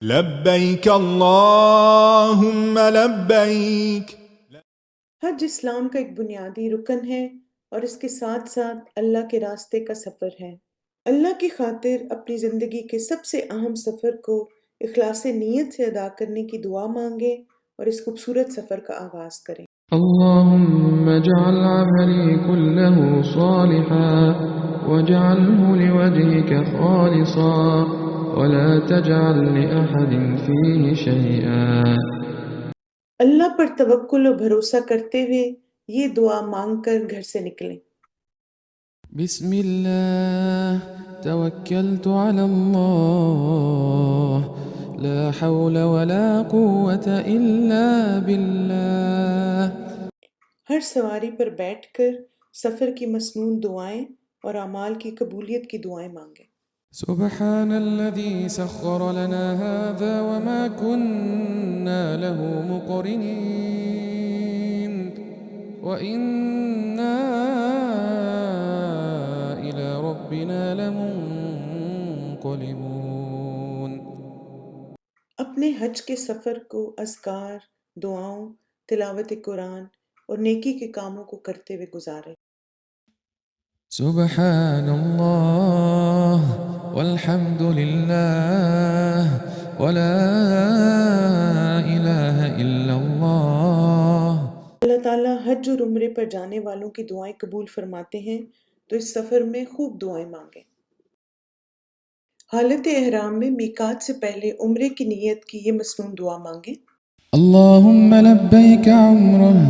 لبیک اللہم لبیک۔ حج اسلام کا ایک بنیادی رکن ہے اور اس کے ساتھ ساتھ اللہ کے راستے کا سفر ہے۔ اللہ کی خاطر اپنی زندگی کے سب سے اہم سفر کو اخلاص نیت سے ادا کرنے کی دعا مانگیں اور اس خوبصورت سفر کا آغاز کریں۔ اللهم اجعل عملي كله صالحا واجعله لوجهك خالصا ولا تجعل لأحد فيه شيئا۔ اللہ پر توکل و بھروسہ کرتے ہوئے یہ دعا مانگ کر گھر سے نکلیں۔ بسم الله توكلت على الله لا حول ولا قوة إلا بالله۔ ہر سواری پر بیٹھ کر سفر کی مسنون دعائیں اور اعمال کی قبولیت کی دعائیں مانگیں۔ سبحان الذي سخر لنا هذا وما كنا له مقرنين وإنا إلى ربنا لمنقلبون۔ اپنے حج کے سفر کو اذکار، دعاؤں، تلاوت قرآن اور نیکی کے کاموں کو کرتے ہوئے گزاریں۔ سبحان الله والحمد لله ولا إله إلا الله۔ اللہ تعالیٰ حج اور عمرے پر جانے والوں کی دعائیں قبول فرماتے ہیں، تو اس سفر میں خوب دعائیں مانگیں۔ حالت احرام میں میقات سے پہلے عمرے کی نیت کی یہ مسنون دعا مانگیں۔ اللهم لبيك عمره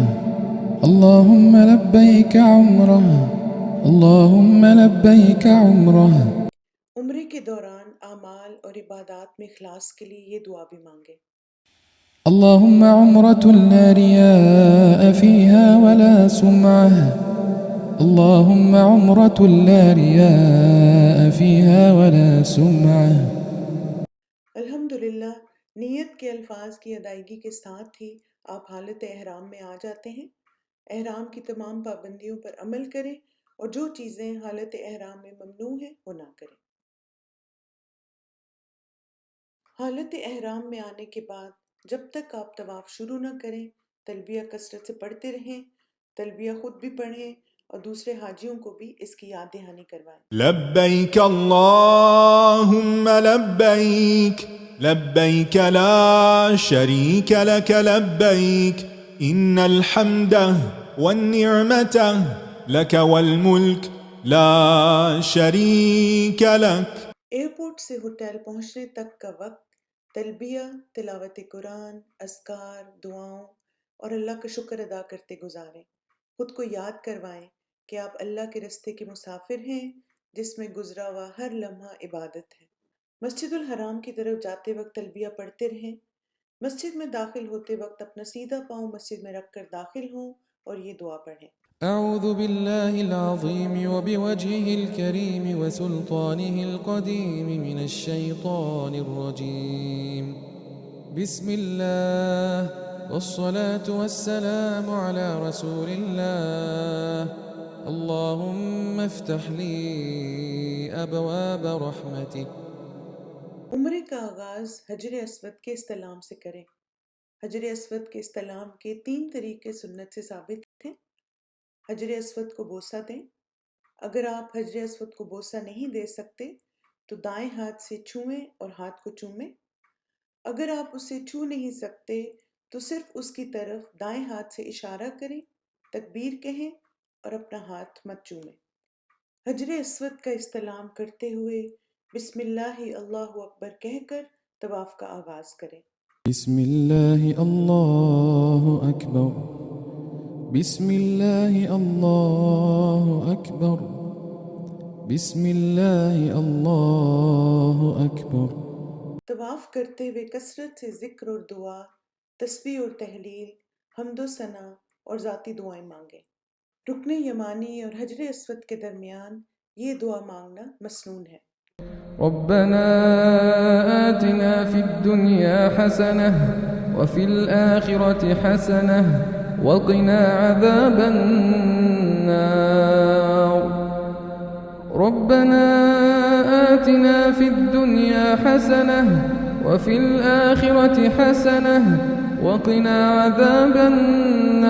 اللهم لبيك عمره اللهم لبيك عمره۔ عمرے کے دوران اعمال اور عبادات میں اخلاص کے لیے یہ دعا بھی مانگیں۔ اللهم عمرة لا رياء فيها ولا سمعة اللهم عمرة لا رياء فيها ولا سمعة۔ الحمدللہ، نیت کے الفاظ کی ادائیگی کے ساتھ ہی آپ حالت احرام میں آ جاتے ہیں۔ احرام کی تمام پابندیوں پر عمل کریں اور جو چیزیں حالت احرام میں ممنوع ہیں وہ نہ کریں۔ حالت احرام میں آنے کے بعد جب تک آپ طواف شروع نہ کریں تلبیہ کثرت سے پڑھتے رہیں، تلبیہ خود بھی پڑھیں اور دوسرے حاجیوں کو بھی اس کی یاد دہانی کروائیں۔ لبیک اللہم لبیک لبیک لا شریک لک لبیک ان الحمد والنعمت لک والملک لا شریک لک۔ ایئرپورٹ سے ہوٹل پہنچنے تک کا وقت تلبیہ، تلاوت قرآن، اذکار، دعاؤں اور اللہ کا شکر ادا کرتے گزاریں۔ خود کو یاد کروائیں کہ آپ اللہ کے راستے کے مسافر ہیں جس میں گزرا ہوا ہر لمحہ عبادت ہے۔ مسجد الحرام کی طرف جاتے وقت تلبیہ پڑھتے رہیں۔ مسجد میں داخل ہوتے وقت اپنا سیدھا پاؤں مسجد میں رکھ کر داخل ہوں اور یہ دعا پڑھیں۔ أعوذ بالله العظيم وبوجهه الكريم وسلطانه القديم من الشيطان الرجيم بسم الله والصلاة والسلام على رسول الله اللهم افتح لي أبواب رحمتك۔ عمرے کا آغاز حجر اسود کے استلام سے کریں۔ حجر اسود کے استلام کے 3 طریقے سنت سے ثابت ہیں۔ حجر اسود کو بوسہ دیں۔ اگر آپ حجر اسود کو بوسہ نہیں دے سکتے تو دائیں ہاتھ سے چھوئیں اور ہاتھ کو چومیں۔ اگر آپ اسے چھو نہیں سکتے تو صرف اس کی طرف دائیں ہاتھ سے اشارہ کریں، تکبیر کہیں اور اپنا ہاتھ مت چومیں۔ حجر اسود کا استلام کرتے ہوئے بسم اللہ اللہ اکبر کہہ کر طواف کا آغاز کریں۔ بسم الله الله أكبر بسم الله الله أكبر بسم الله الله أكبر۔ طواف کرتے ہوئے کثرت سے ذکر اور دعا، تسبیح اور تحلیل، حمد و ثنا اور ذاتی دعائیں مانگیں۔ رکن یمانی اور حجر اسود کے درمیان یہ دعا مانگنا مسنون ہے۔ ربنا آتنا في الدنيا حسنة وفي الآخرة حسنة وقنا عذاب النار۔ ربنا آتنا في الدنيا حسنة وفي الآخرة حسنة وقنا عذاب النار.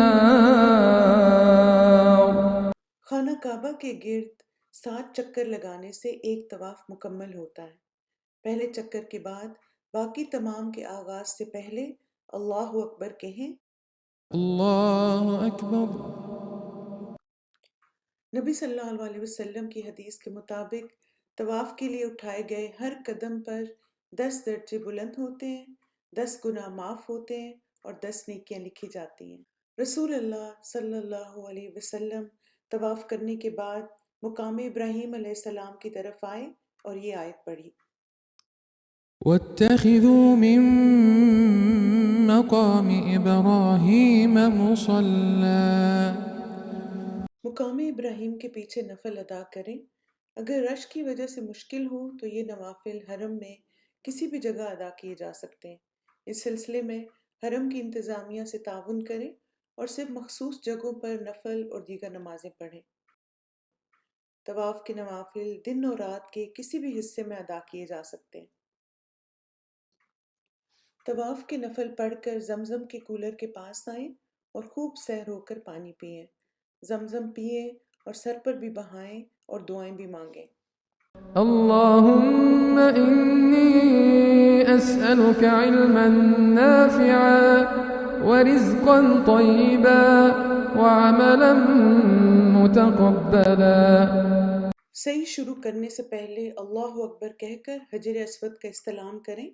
خانہ کعبہ کے گرد 7 چکر لگانے سے ایک طواف مکمل ہوتا ہے۔ پہلے چکر کے بعد باقی تمام کے آغاز سے پہلے اللہ اکبر کہیں۔ اللہ اکبر. نبی صلی اللہ علیہ وسلم کی حدیث کے مطابق طواف کے لیے اٹھائے گئے ہر قدم پر 10 درجے بلند ہوتے ہیں، 10 گناہ معاف ہوتے ہیں اور 10 نیکیاں لکھی جاتی ہیں۔ رسول اللہ صلی اللہ علیہ وسلم طواف کرنے کے بعد مقام ابراہیم علیہ السلام کی طرف آئے اور یہ آیت پڑھی۔ واتخذوا من مقام ابراہیم مصلی. مقام ابراہیم کے پیچھے نفل ادا کریں۔ اگر رش کی وجہ سے مشکل ہو تو یہ نوافل حرم میں کسی بھی جگہ ادا کیے جا سکتے ہیں۔ اس سلسلے میں حرم کی انتظامیہ سے تعاون کریں اور صرف مخصوص جگہوں پر نفل اور دیگر نمازیں پڑھیں۔ طواف کے نوافل دن اور رات کے کسی بھی حصے میں ادا کیے جا سکتے ہیں۔ طواف کے نفل پڑھ کر زمزم کے کولر کے پاس آئیں اور خوب سیر ہو کر پانی پئیں۔ زمزم پئیں اور سر پر بھی بہائیں اور دعائیں بھی مانگیں۔ اللهم إني أسألك علما نافعا ورزقا طيبا وعملا متقبلا. صحیح شروع کرنے سے پہلے اللہ اکبر کہہ کر حجر اسود کا استلام کریں۔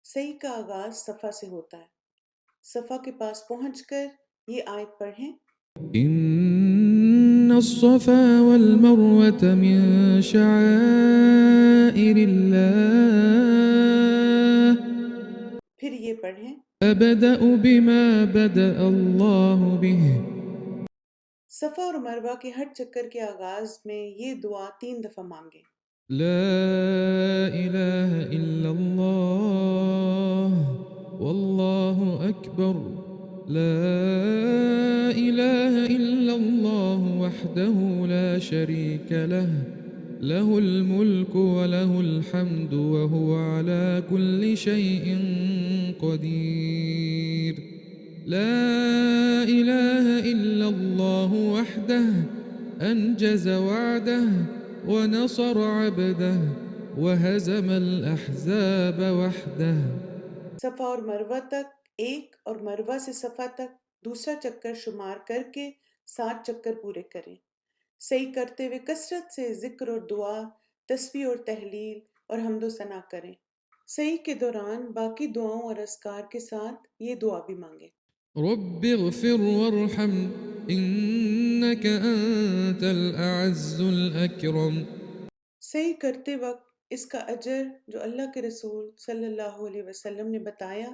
صحیح کا آغاز صفا سے ہوتا ہے۔ صفا کے پاس پہنچ کر یہ آیت پڑھیں۔ إن الصفا والمروة من شعائر الله. پھر یہ پڑھیں۔ أبدأ بما بدأ الله به. صفا اور مروہ کے ہر چکر کے آغاز میں یہ دعا 3 دفعہ مانگیں۔ لا إله إلا الله والله أكبر. لا إله إلا الله وحده لا شريك له له الملك وله الحمد وهو على كل شيء قدير. لا إله إلا الله وحده أنجز وعده ونصر عبده وهزم الأحزاب وحده. صفا اور مروہ تک ایک اور مروہ سے صفا تک دوسرا چکر شمار کر کے 7 چکر پورے کریں۔ صحیح کرتے ہوئے کثرت سے ذکر اور دعا، تسبیح اور تحلیل اور حمد و ثنا کریں۔ صحیح کے دوران باقی دعاؤں اور اذکار کے ساتھ یہ دعا بھی مانگیں۔ رب اغفر وارحم إنك أنت الأعز الأكرم. صحیح کرتے وقت اس کا اجر جو اللہ کے رسول صلی اللہ علیہ وسلم نے بتایا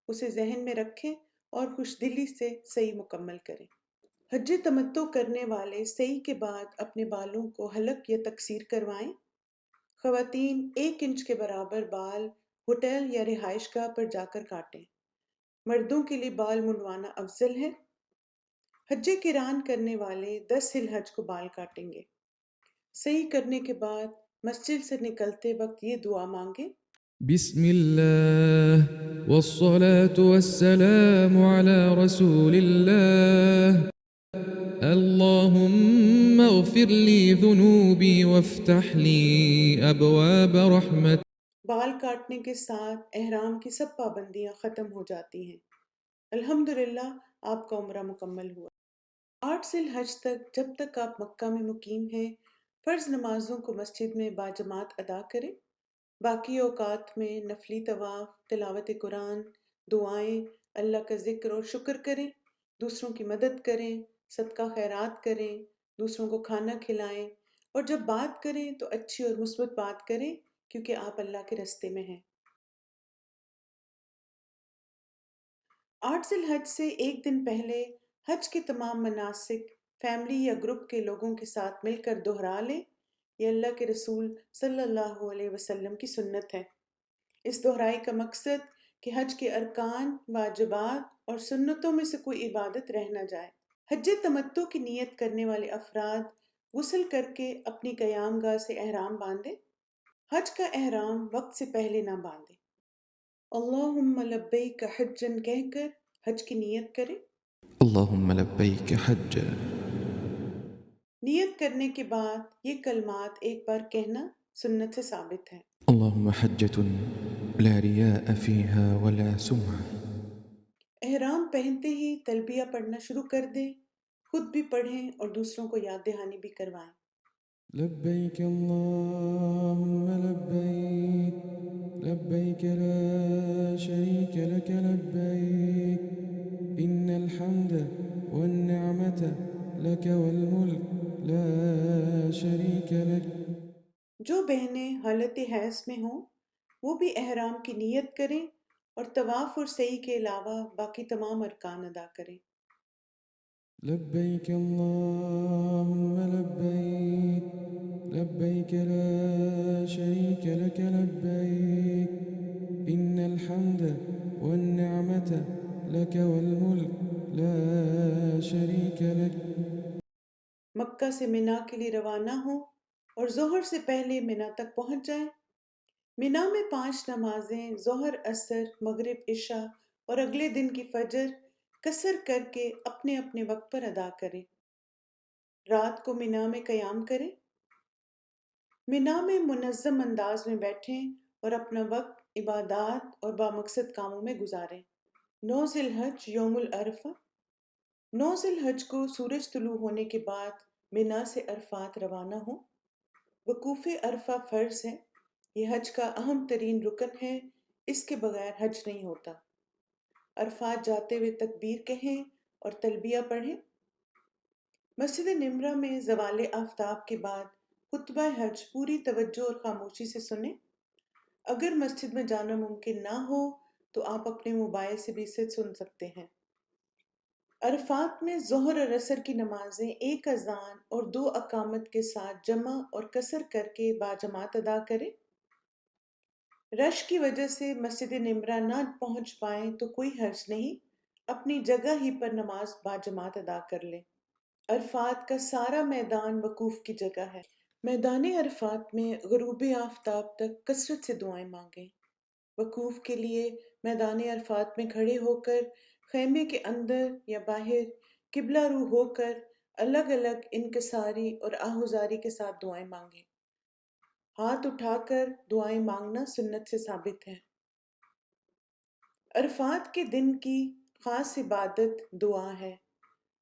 اسے ذہن میں رکھیں اور خوش دلی سے صحیح مکمل کریں۔ حج تمتع کرنے والے صحیح کے بعد اپنے بالوں کو حلق یا تقصیر کروائیں۔ خواتین 1 انچ کے برابر بال ہوٹل یا رہائش گاہ پر جا کر کاٹیں۔ مردوں کے لیے بال منڈوانا افضل ہے۔ حج قران کرنے والے 10 ذی الحج کو بال کاٹیں گے۔ صحیح کرنے کے بعد مسجد سے نکلتے وقت یہ دعا مانگیں۔ بسم الله والصلاة والسلام على رسول الله. اللهم اغفر لي ذنوبي وافتح لي أبواب رحمتك. بال کاٹنے کے ساتھ احرام کی سب پابندیاں ختم ہو جاتی ہیں۔ الحمدللہ آپ کا عمرہ مکمل ہوا۔ 8 ذی الحج تک جب تک آپ مکہ میں مقیم ہیں فرض نمازوں کو مسجد میں باجماعت ادا کریں۔ باقی اوقات میں نفلی طواف، تلاوت قرآن، دعائیں، اللہ کا ذکر اور شکر کریں، دوسروں کی مدد کریں، صدقہ خیرات کریں، دوسروں کو کھانا کھلائیں اور جب بات کریں تو اچھی اور مثبت بات کریں کیونکہ آپ اللہ کے راستے میں ہیں۔ 8 ذی الحج سے 1 دن پہلے حج کے تمام مناسک فیملی یا گروپ کے لوگوں کے ساتھ مل کر دہرا لیں۔ یہ اللہ کے رسول صلی اللہ علیہ وسلم کی سنت ہے۔ اس دہرائی کا مقصد کہ حج کے ارکان، واجبات اور سنتوں میں سے کوئی عبادت رہ نہ جائے۔ حج تمتع کی نیت کرنے والے افراد غسل کر کے اپنی قیام گاہ سے احرام باندھیں۔ حج کا احرام وقت سے پہلے نہ باندھیں۔ اللہم لبیک حجن کہہ کر حج کی نیت کریں۔ اللهم لبيك حجا. نیت کرنے کے بعد یہ کلمات ایک بار کہنا سنت سے ثابت ہے۔ اللهم حجة لا رياء فيها ولا سمعة. احرام پہنتے ہی تلبیہ پڑھنا شروع کر دیں، خود بھی پڑھیں اور دوسروں کو یاد دہانی بھی کروائیں۔ لبيك اللهم لبيك لبيك لا شريك لك لبيك إن الحمد والنعمة لك والملك لا شريك لك. جو بہنیں حالت حیض میں ہوں وہ بھی احرام کی نیت کریں اور طواف اور سعی کے علاوہ باقی تمام ارکان ادا کریں۔ لبيك اللهم لبيك لبيك لا شريك لك لبيك إن الحمد والنعمة لك والملك لا شريك لك. مکہ سے منا کے لیے روانہ ہوں اور ظہر سے پہلے منا تک پہنچ جائیں۔ منا میں 5 نمازیں ظہر، عصر، مغرب، عشاء اور اگلے دن کی فجر قصر کر کے اپنے اپنے وقت پر ادا کریں۔ رات کو منا میں قیام کریں۔ منا میں منظم انداز میں بیٹھیں اور اپنا وقت عبادات اور بامقصد کاموں میں گزاریں۔ 9 ذی الحج یوم العرفہ۔ 9 ذی الحج کو سورج طلوع ہونے کے بعد منا سے عرفات روانہ ہوں۔ وقوف عرفہ فرض ہے، یہ حج کا اہم ترین رکن ہے، اس کے بغیر حج نہیں ہوتا۔ عرفات جاتے ہوئے تکبیر کہیں اور تلبیہ پڑھیں۔ مسجد نمرہ میں زوال آفتاب کے بعد خطبہ حج پوری توجہ اور خاموشی سے سنیں۔ اگر مسجد میں جانا ممکن نہ ہو تو آپ اپنے موبائل سے بھی اسے سن سکتے ہیں۔ عرفات میں ظہر اور عصر کی نمازیں ایک اذان اور 2 اقامت کے ساتھ جمع اور قصر کر کے باجماعت ادا کریں۔ رش کی وجہ سے مسجد نمرہ نہ پہنچ پائیں تو کوئی حرج نہیں، اپنی جگہ ہی پر نماز باجماعت ادا کر لیں۔ عرفات کا سارا میدان وقوف کی جگہ ہے۔ میدان عرفات میں غروب آفتاب تک کثرت سے دعائیں مانگیں۔ وقوف کے لیے میدان عرفات میں کھڑے ہو کر خیمے کے اندر یا باہر قبلہ رو ہو کر الگ الگ انکساری اور آہوزاری کے ساتھ دعائیں مانگیں۔ ہاتھ اٹھا کر دعائیں مانگنا سنت سے ثابت ہے۔ عرفات کے دن کی خاص عبادت دعا ہے۔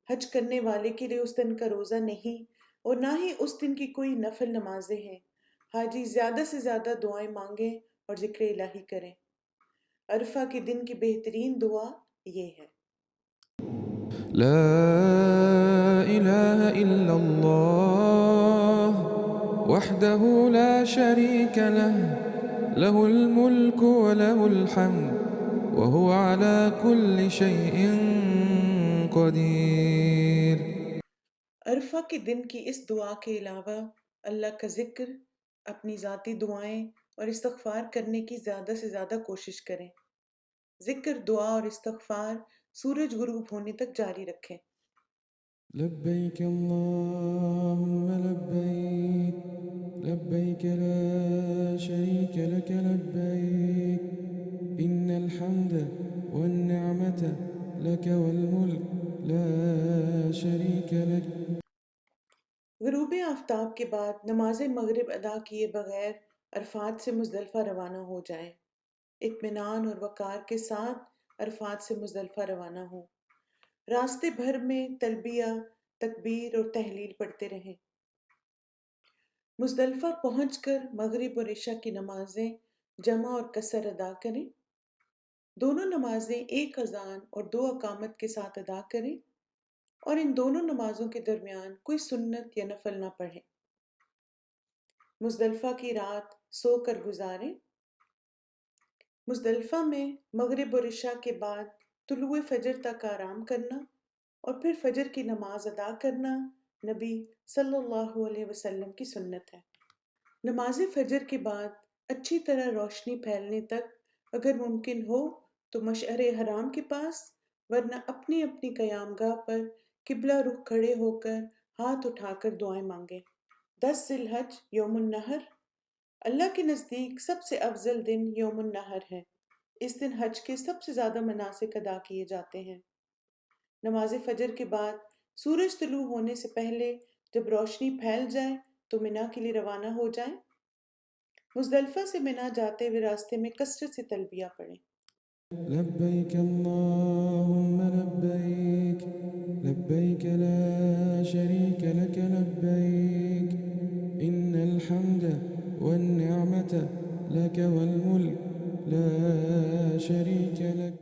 حج کرنے والے کے لیے اس دن کا روزہ نہیں اور نہ ہی اس دن کی کوئی نفل نمازیں ہیں۔ حاجی زیادہ سے زیادہ دعائیں مانگیں اور ذکر الہی کریں۔ عرفہ کے دن کی بہترین دعا یہ ہے۔ لا إله إلا الله وحده لا شريك له له الملك وله الحمد وهو على كل شيء قدير. عرفہ کے دن کی اس دعا کے علاوہ اللہ کا ذکر، اپنی ذاتی دعائیں اور استغفار کرنے کی زیادہ سے زیادہ کوشش کریں۔ ذکر، دعا اور استغفار سورج غروب ہونے تک جاری رکھیں۔ لبيك اللهم لبيك لبيك لا شريك لك لبيك إن الحمد والنعمة لك والملك لا شريك لك. غروب آفتاب کے بعد نماز مغرب ادا کیے بغیر عرفات سے مزدلفہ روانہ ہو جائیں۔ اطمینان اور وقار کے ساتھ عرفات سے مزدلفہ روانہ ہوں۔ راستے بھر میں تلبیہ، تکبیر اور تحلیل پڑھتے رہیں۔ مزدلفہ پہنچ کر مغرب اور عشاء کی نمازیں جمع اور قصر ادا کریں۔ دونوں نمازیں ایک اذان اور 2 اقامت کے ساتھ ادا کریں اور ان دونوں نمازوں کے درمیان کوئی سنت یا نفل نہ پڑھیں۔ مزدلفہ کی رات سو کر گزاریں۔ مزدلفہ میں مغرب اور عشاء کے بعد طلوع فجر تک آرام کرنا اور پھر فجر کی نماز ادا کرنا نبی صلی اللہ علیہ وسلم کی سنت ہے۔ نماز فجر کے بعد اچھی طرح روشنی پھیلنے تک اگر ممکن ہو تو مشعر حرام کے پاس، ورنہ اپنی اپنی قیام گاہ پر قبلہ رخ کھڑے ہو کر ہاتھ اٹھا کر دعائیں مانگیں۔ 10 ذی الحج یوم النحر۔ اللہ کے نزدیک سب سے افضل دن یوم النحر ہے۔ اس دن حج کے سب سے زیادہ مناسک ادا کیے جاتے ہیں۔ نماز فجر کے بعد سورج طلوع ہونے سے پہلے جب روشنی پھیل جائے تو منا کے لیے روانہ ہو جائیں۔ مزدلفہ سے منا جاتے ہوئے راستے میں کثرت سے تلبیہ پڑھیں۔ لبيك اللهم لبيك لبيك لا شريك لك لبيك إن الحمد والنعمة لك والملك لا شريك لك۔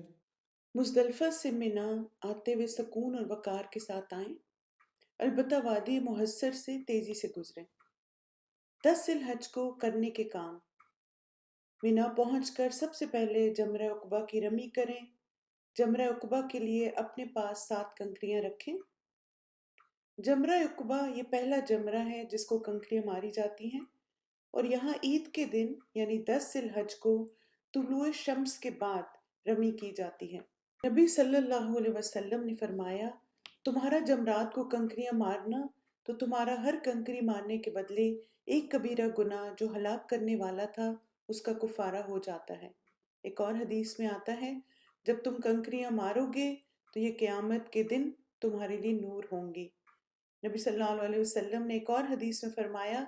مزدلفہ سے منا آتے ہوئے سکون اور وقار کے ساتھ آئیں، البتہ وادی محصر سے تیزی سے گزریں۔ 10 ذی الحج کو کرنے کے کام: منا پہنچ کر سب سے پہلے جمرہ عقبہ کی رمی کریں۔ جمرہ عقبہ کے لیے اپنے پاس 7 کنکریاں رکھیں۔ جمرہ عقبہ یہ پہلا جمرہ ہے جس کو کنکریاں ماری جاتی ہیں، اور یہاں عید کے دن یعنی 10 ذی الحج کو طلوع شمس کے بعد رمی کی جاتی ہے۔ نبی صلی اللہ علیہ وسلم نے فرمایا، تمہارا جمرات کو کنکریاں مارنا تو تمہارا ہر کنکری مارنے کے بدلے ایک کبیرہ گناہ جو ہلاک کرنے والا تھا اس کا کفارہ ہو جاتا ہے۔ ایک اور حدیث میں آتا ہے، جب تم کنکریاں مارو گے تو یہ قیامت کے دن تمہارے لیے نور ہوں گی۔ نبی صلی اللہ علیہ وسلم نے ایک اور حدیث میں فرمایا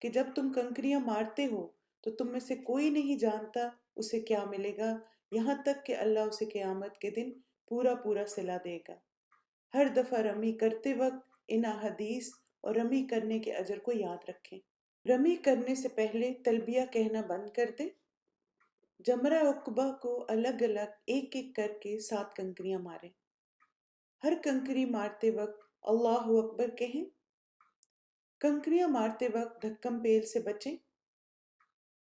کہ جب تم کنکریاں مارتے ہو تو تم میں سے کوئی نہیں جانتا اسے کیا ملے گا، یہاں تک کہ اللہ اسے قیامت کے دن پورا پورا صلہ دے گا۔ ہر دفعہ رمی کرتے وقت ان احادیث اور رمی کرنے کے اجر کو یاد رکھیں۔ رمی کرنے سے پہلے تلبیہ کہنا بند کر دیں۔ جمرہ عقبہ کو الگ الگ ایک ایک کر کے 7 کنکریاں ماریں۔ ہر کنکری مارتے وقت اللہ اکبر کہیں۔ کنکریاں مارتے وقت دھکم پیل سے بچیں۔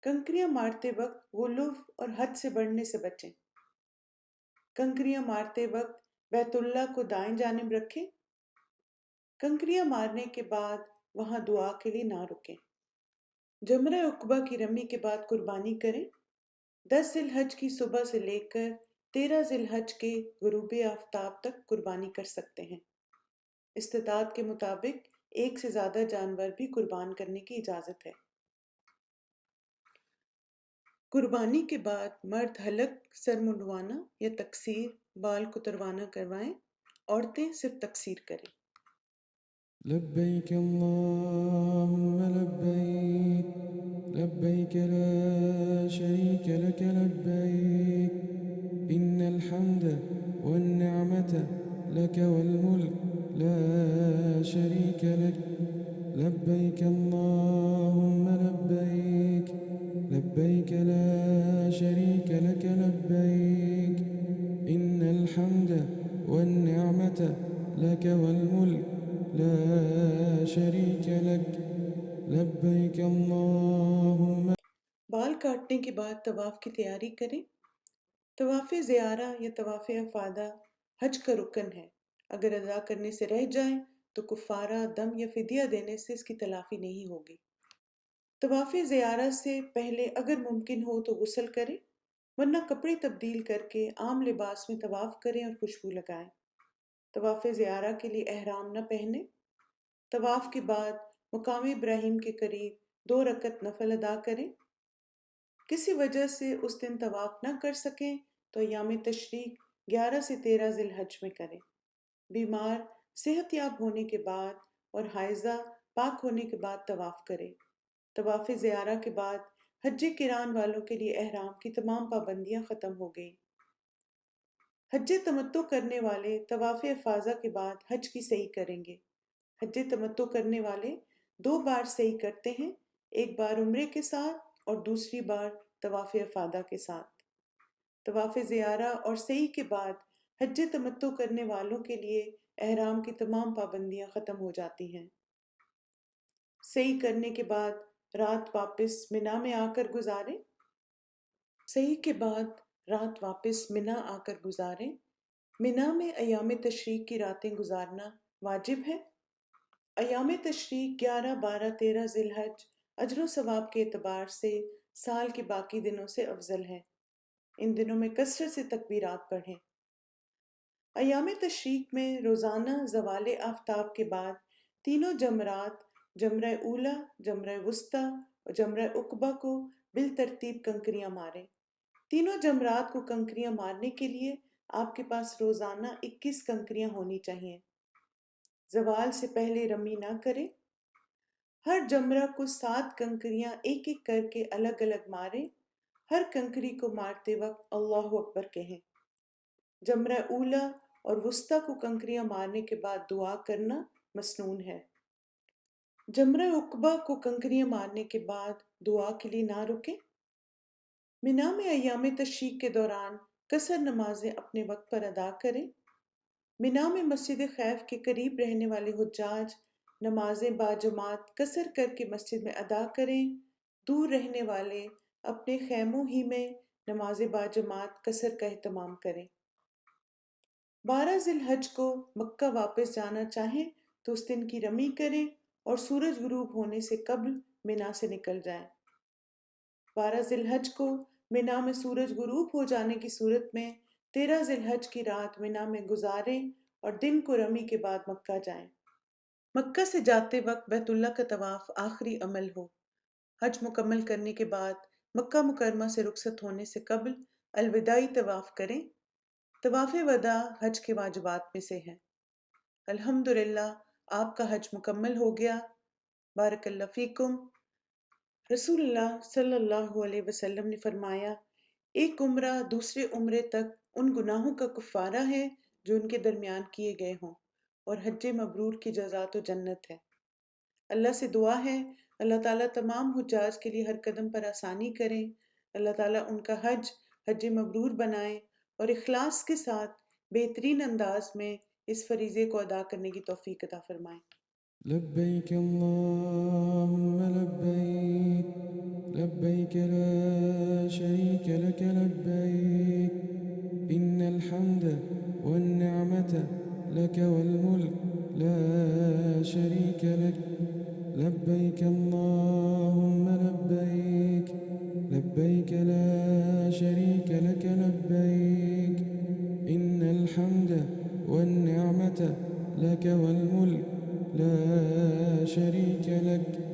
کنکریاں مارتے وقت غلو اور حد سے بڑھنے سے بچیں۔ کنکریاں مارتے وقت بیت اللہ کو دائیں جانب رکھیں۔ کنکریاں مارنے کے بعد وہاں دعا کے لیے نہ رکیں۔ جمرہ عقبہ کی رمی کے بعد قربانی کریں۔ 10 ذی الحج کی صبح سے لے کر 13 ذی الحج کے غروب آفتاب تک قربانی کر سکتے ہیں۔ استطاعت کے مطابق ایک سے زیادہ جانور بھی قربان کرنے کی اجازت ہے۔ قربانی کے بعد مرد حلق، سر منڈوانا یا تقصیر، بال کتروانا کروائیں، عورتیں صرف تقصیر کریں۔ لبيك اللهم لبيك لبيك لا شريك لك لبيك إن الحمد والنعمة لك والملك لا شريك لك لبيك اللهم لبيك لبيك لا شريك لك لبيك إن الحمد والنعمة لك والملك لا شريك لك لبيك اللهم۔ بال کاٹنے کے بعد طواف کی تیاری کریں۔ طواف زیارہ یا طواف افادہ حج کا رکن ہے۔ اگر ادا کرنے سے رہ جائیں تو کفارہ، دم یا فدیہ دینے سے اس کی تلافی نہیں ہوگی۔ طواف زیارہ سے پہلے اگر ممکن ہو تو غسل کریں، ورنہ کپڑے تبدیل کر کے عام لباس میں طواف کریں اور خوشبو لگائیں۔ طواف زیارہ کے لیے احرام نہ پہنیں۔ طواف کے بعد مقام ابراہیم کے قریب 2 رکعت نفل ادا کریں۔ کسی وجہ سے اس دن طواف نہ کر سکیں تو ایام تشریق 11 سے 13 ذی الحج میں کریں۔ بیمار صحت یاب ہونے کے بعد اور حائضہ پاک ہونے کے بعد طواف کریں۔ طواف زیارہ کے بعد حج قران والوں کے لیے احرام کی تمام پابندیاں ختم ہو گئیں۔ حج تمتع کرنے والے طواف افاضہ کے بعد حج کی صحیح کریں گے۔ حج تمتع کرنے والے 2 بار صحیح کرتے ہیں، ایک بار عمرے کے ساتھ اور دوسری بار طواف افادہ کے ساتھ۔ طواف زیارہ اور صحیح کے بعد حج تمتع کرنے والوں کے لیے احرام کی تمام پابندیاں ختم ہو جاتی ہیں۔ صحیح کرنے کے بعد رات واپس منا میں آ کر گزاریں۔ صحیح کے بعد رات واپس منا آ کر گزاریں۔ منا میں ایام تشریق کی راتیں گزارنا واجب ہے۔ ایام تشریق 11، 12، 13 ذی الحج اجر و ثواب کے اعتبار سے سال کے باقی دنوں سے افضل ہے۔ ان دنوں میں کثرت سے تکبیرات پڑھیں۔ ایام تشریق میں روزانہ زوال آفتاب کے بعد تینوں جمرات، جمرہ اولا، جمرہ وسطیٰ اور جمرہ عقبہ کو بالترتیب کنکریاں ماریں۔ تینوں جمرات کو کنکریاں مارنے کے لیے آپ کے پاس روزانہ 21 کنکریاں ہونی چاہیے۔ زوال سے پہلے رمی نہ کریں۔ ہر جمرہ کو 7 کنکریاں ایک ایک کر کے الگ الگ ماریں۔ ہر کنکری کو مارتے وقت اللہ اکبر کہیں۔ جمرہ اولا اور وسطیٰ کو کنکریاں مارنے کے بعد دعا کرنا مسنون ہے۔ جمرہ عقبہ کو کنکریاں مارنے کے بعد دعا کے لیے نہ رکیں۔ مینا میں ایام تشریق کے دوران قصر نمازیں اپنے وقت پر ادا کریں۔ مینا میں مسجد خیف کے قریب رہنے والے حجاج نمازیں باجماعت قصر کر کے مسجد میں ادا کریں۔ دور رہنے والے اپنے خیموں ہی میں نماز باجماعت قصر کا اہتمام کریں۔ 12 ذی الحج کو مکہ واپس جانا چاہیں تو اس دن کی رمی کریں اور سورج غروب ہونے سے قبل مینا سے نکل جائیں۔ 12 ذی الحج کو مینا میں سورج غروب ہو جانے کی صورت میں 13 ذی الحج کی رات مینا میں گزاریں اور دن کو رمی کے بعد مکہ جائیں۔ مکہ سے جاتے وقت بیت اللہ کا طواف آخری عمل ہو۔ حج مکمل کرنے کے بعد مکہ مکرمہ سے رخصت ہونے سے قبل الوداعی طواف کریں۔ طواف وداع حج کے واجبات میں سے ہے۔ الحمدللہ آپ کا حج مکمل ہو گیا۔ بارک اللہ فیکم۔ رسول اللہ صلی اللہ علیہ وسلم نے فرمایا، ایک عمرہ دوسرے عمرے تک ان گناہوں کا کفارہ ہے جو ان کے درمیان کیے گئے ہوں، اور حج مبرور کی جزا تو جنت ہے۔ اللہ سے دعا ہے اللہ تعالیٰ تمام حجاج کے لیے ہر قدم پر آسانی کریں۔ اللہ تعالیٰ ان کا حج مبرور بنائیں اور اخلاص کے ساتھ بہترین انداز میں اس فریضے کو ادا کرنے کی توفیق عطا فرمائیں۔ لبيك اللهم لبيك لبيك لا شريك لك لبيك إن الحمد والنعمة لك والملك لا شريك لك لبيك اللهم لبيك لبيك لا شريك لك لبيك إن الحمد والنعمة لك والملك لا شريك لك